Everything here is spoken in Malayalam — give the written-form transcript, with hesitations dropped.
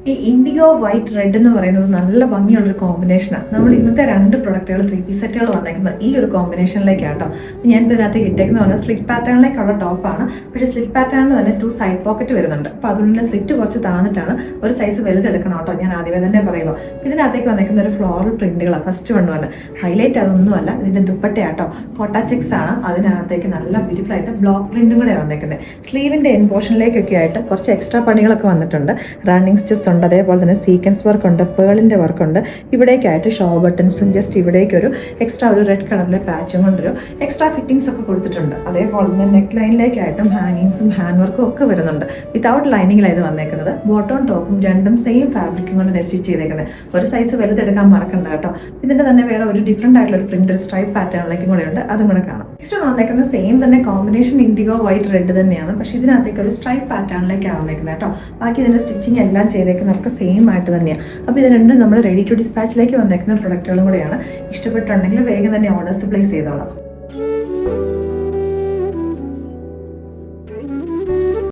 ഈ ഇൻഡിഗോ വൈറ്റ് റെഡ് എന്ന് പറയുന്നത് നല്ല ഭംഗിയുള്ളൊരു കോമ്പിനേഷനാണ്. നമ്മൾ ഇന്നത്തെ 2 പ്രൊഡക്റ്റുകൾ 3 പീസ് സെറ്റുകൾ വന്നേക്കുന്നത് ഈ ഒരു കോമ്പിനേഷനിലേക്കാട്ടോ. അപ്പോൾ ഞാൻ ഇതിനകത്ത് ഇട്ടേക്കുന്ന പറഞ്ഞാൽ സ്ലിറ്റ് പാറ്റേണിലേക്കുള്ള ടോപ്പാണ്. പക്ഷേ സ്ലിറ്റ് പാറ്റേണിൽ തന്നെ 2 സൈഡ് പോക്കറ്റ് വരുന്നുണ്ട്. അപ്പോൾ അതുകൊണ്ട് സ്ലിറ്റ് കുറച്ച് താന്നിട്ടാണ്, ഒരു സൈസ് വലുതെടുക്കണം കേട്ടോ. ഞാൻ ആദ്യമേ തന്നെ പറയുമ്പോൾ ഇതിനകത്തേക്ക് വന്നേക്കുന്ന ഒരു ഫ്ലോറൽ പ്രിന്റുകളാണ്. ഫസ്റ്റ് വൺ പറഞ്ഞാൽ ഹൈലൈറ്റ് അതൊന്നുമല്ല, ഇതിൻ്റെ ദുപ്പട്ടയാട്ടോ. കോട്ട ചെക്സ് ആണ്. അതിനകത്തേക്ക് നല്ല ബ്യൂട്ടിഫുൾ ആയിട്ട് ബ്ലോക്ക് പ്രിന്റും കൂടെ വന്നേക്കുന്നത്. സ്ലീവിൻ്റെ എൻ പോർഷനിലേക്കൊക്കെ ആയിട്ട് കുറച്ച് എക്സ്ട്രാ പണികളൊക്കെ വന്നിട്ടുണ്ട്. റണ്ണിങ് സ്റ്റിച്ച് ഉണ്ട്, അതേപോലെ തന്നെ സീക്വൻസ് വർക്ക് ഉണ്ട്, പേളിൻ്റെ വർക്കുണ്ട്. ഇവിടേക്കായിട്ട് ഷോ ബട്ടൺസും ജസ്റ്റ് ഇവിടേക്കൊരു എക്സ്ട്രാ ഒരു റെഡ് കളറിലെ പാച്ചും കൊണ്ടൊരു എക്സ്ട്രാ ഫിറ്റിങ്സ് ഒക്കെ കൊടുത്തിട്ടുണ്ട്. അതേപോലെ തന്നെ നെക്ക് ലൈനിലേക്കായിട്ടും ഹാങ്ങിങ്സും ഹാൻഡ് വർക്കും ഒക്കെ വരുന്നുണ്ട്. വിത്തൗട്ട് ലൈനിങ്ങിലായത് വന്നേക്കുന്നത്. ബോട്ടവും ടോപ്പും രണ്ടും സെയിം ഫാബ്രിക്കും കൊണ്ട് സ്റ്റിച്ച് ചെയ്തേക്കുന്നത്. ഒരു സൈസ് വലുതെടുക്കാൻ മറക്കണ്ട കേട്ടോ. ഇതിൻ്റെ തന്നെ വേറെ ഒരു ഡിഫറെൻ്റ് ആയിട്ടുള്ള ഒരു പ്രിന്റ്, ഒരു സ്ട്രൈപ്പ് പാറ്റേണിലേക്കും കൂടെ ഉണ്ട്. അതും കൂടെ കാണാം. നെക്സ്റ്റ് വന്നേക്കുന്നത് സെയിം തന്നെ കോമ്പിനേഷൻ ഇൻഡിഗോ വൈറ്റ് റെഡ് തന്നെയാണ്. പക്ഷേ ഇതിനകത്തേക്ക് ഒരു സ്ട്രൈപ്പ് പാറ്റേണിലേക്കാണ് വന്നേക്കുന്നത് കേട്ടോ. ബാക്കി ഇതിൻ്റെ സ്റ്റിച്ചിങ് എല്ലാം ചെയ്തേക്കുന്നതൊക്കെ സെയിം ആയിട്ട് തന്നെയാണ്. അപ്പോൾ ഇത് രണ്ടും നമ്മൾ റെഡി ടു ഡിസ്പാച്ചിലേക്ക് വന്നേക്കുന്ന പ്രൊഡക്റ്റുകളും കൂടെയാണ്. ഇഷ്ടപ്പെട്ടുണ്ടെങ്കിൽ വേഗം തന്നെ ഓർഡേഴ്സ് പ്ലേസ് ചെയ്തോളാം.